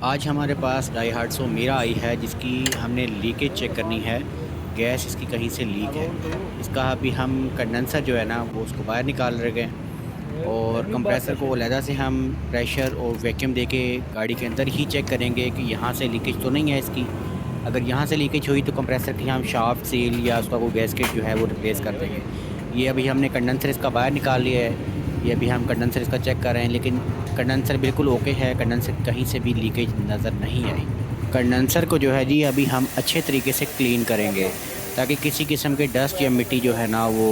आज हमारे पास डाई हार्ट्सो मीरा आई है जिसकी हमने लीकेज चेक करनी है। गैस इसकी कहीं से लीक है। इसका अभी हम कंडेंसर जो है ना वो उसको बाहर निकाल रहे हैं और कंप्रेसर को अलहदा से हम प्रेशर और वैक्यूम दे के गाड़ी के अंदर ही चेक करेंगे कि यहाँ से लीकेज तो नहीं है इसकी। अगर यहाँ से लीकेज हुई तो कंप्रेसर की हम शाफ्ट सील या उसका वो गैसकेट जो है वो रिप्लेस कर देंगे। ये अभी हमने कंडेंसर इसका बाहर निकाल लिया है। ये अभी हम कंडेंसर इसका चेक कर रहे हैं, लेकिन कंडेंसर बिल्कुल ओके है। कंडेंसर कहीं से भी लीकेज नज़र नहीं आई। कंडेंसर को जो है जी अभी हम अच्छे तरीके से क्लीन करेंगे ताकि किसी किस्म के डस्ट या मिट्टी जो है ना वो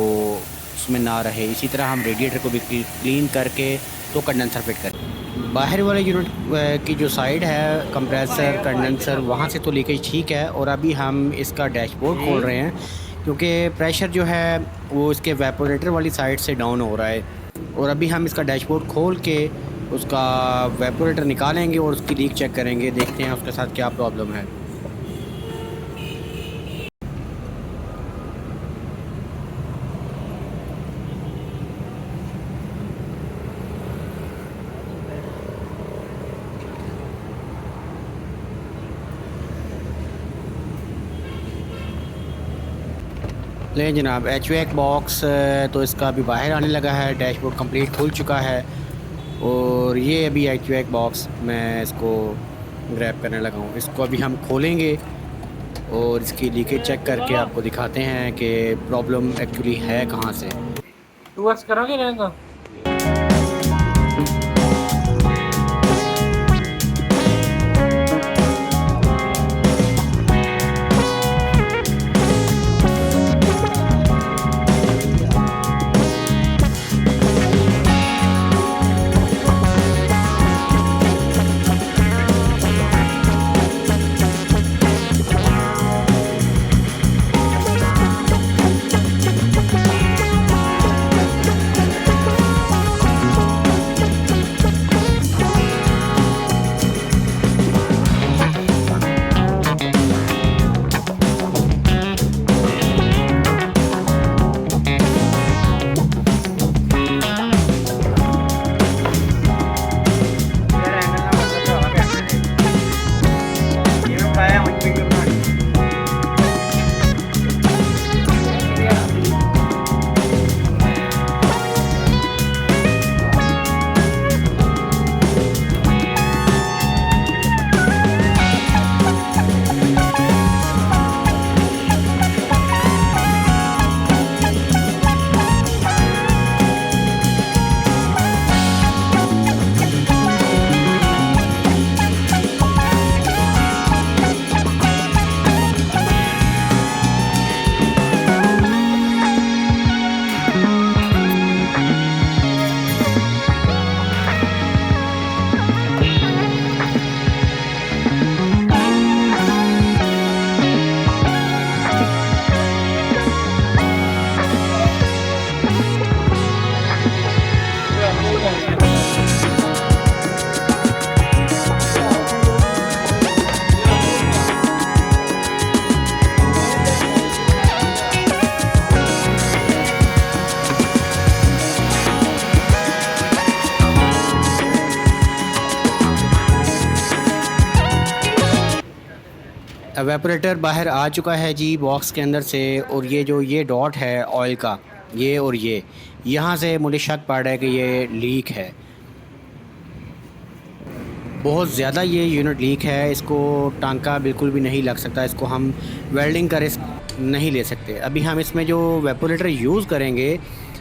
उसमें ना रहे। इसी तरह हम रेडिएटर को भी क्लीन करके तो कंडेंसर फिट करें। बाहर वाले यूनिट की जो साइड है कंप्रेसर कंडेंसर वहाँ से तो लीकेज ठीक है। और अभी हम इसका डैशबोर्ड खोल रहे हैं क्योंकि प्रेशर जो है वो इसके वेपोरेटर वाली साइड से डाउन हो रहा है। और अभी हम इसका डैशबोर्ड खोल के उसका वेपोरेटर निकालेंगे और उसकी लीक चेक करेंगे, देखते हैं उसके साथ क्या प्रॉब्लम है। ले जनाब HVAC बॉक्स तो इसका अभी बाहर आने लगा है। डैशबोर्ड कंप्लीट खुल चुका है और ये अभी HVAC बॉक्स मैं इसको ग्रैब करने लगा हूँ। इसको अभी हम खोलेंगे और इसकी लीकेज चेक करके आपको दिखाते हैं कि प्रॉब्लम एक्चुअली है कहाँ से। 2x करोगे रहेगा। वेपोरेटर बाहर आ चुका है जी बॉक्स के अंदर से। और ये डॉट है ऑयल का, ये और ये यहाँ से मुझे शक पड़ रहा है कि ये लीक है। बहुत ज़्यादा ये यूनिट लीक है। इसको टांका बिल्कुल भी नहीं लग सकता। इसको हम वेल्डिंग का रिस्क नहीं ले सकते। अभी हम इसमें जो वेपोरेटर यूज़ करेंगे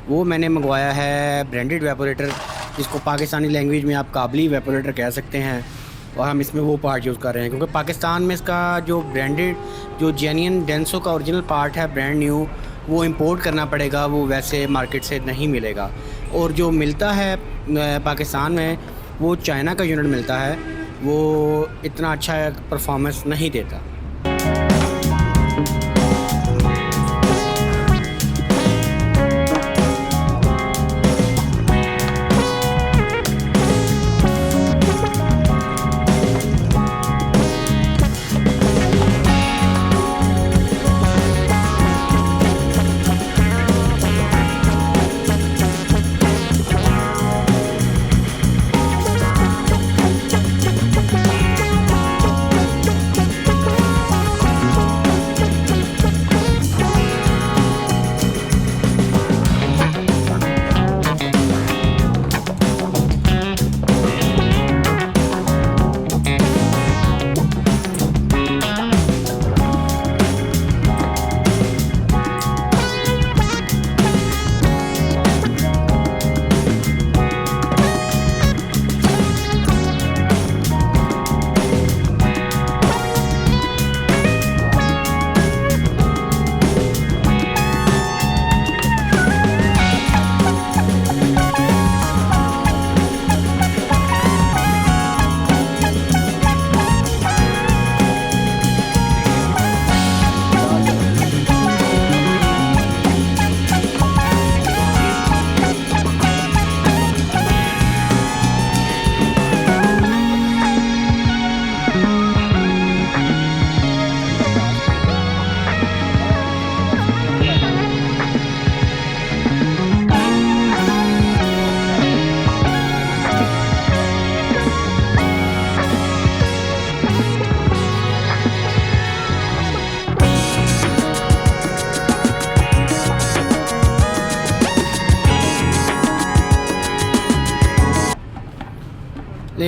वो मैंने मंगवाया है ब्रांडेड वेपोरेटर, जिसको पाकिस्तानी लैंग्वेज में आप काबली वेपोरेटर कह सकते हैं। और हम इसमें वो पार्ट यूज़ कर रहे हैं क्योंकि पाकिस्तान में इसका जो ब्रांडेड जो जेन्युइन डेंसो का ओरिजिनल पार्ट है ब्रांड न्यू, वो इंपोर्ट करना पड़ेगा। वो वैसे मार्केट से नहीं मिलेगा। और जो मिलता है पाकिस्तान में वो चाइना का यूनिट मिलता है, वो इतना अच्छा परफॉर्मेंस नहीं देता।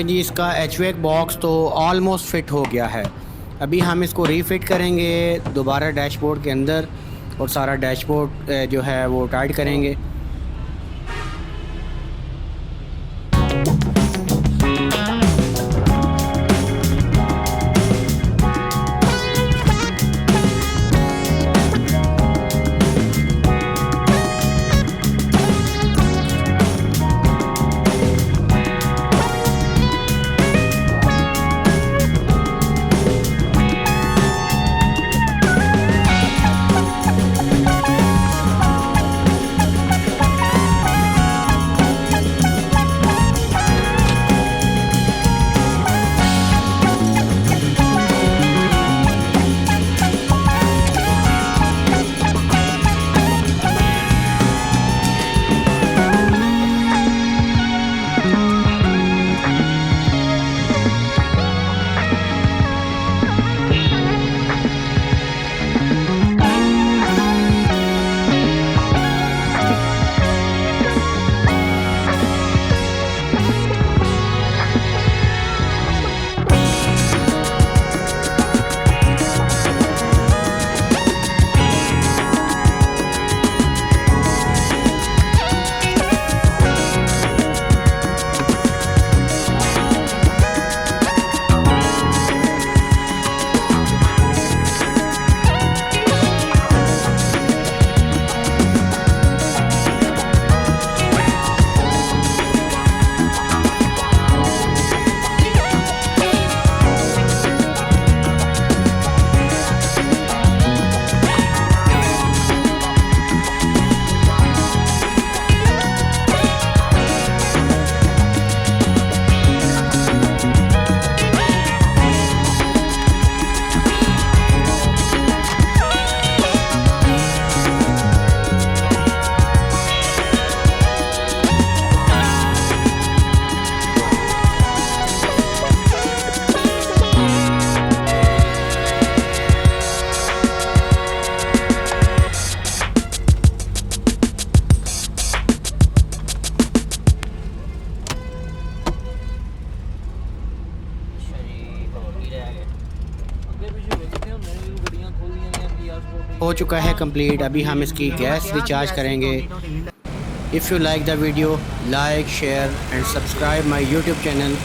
देखें जी, इसका एचवेक बॉक्स तो ऑलमोस्ट फिट हो गया है। अभी हम इसको रीफिट करेंगे दोबारा डैशबोर्ड के अंदर और सारा डैशबोर्ड जो है वो टाइट करेंगे। हो चुका है कंप्लीट। अभी हम इसकी गैस रिचार्ज करेंगे। If you like the video, like, share and subscribe my YouTube channel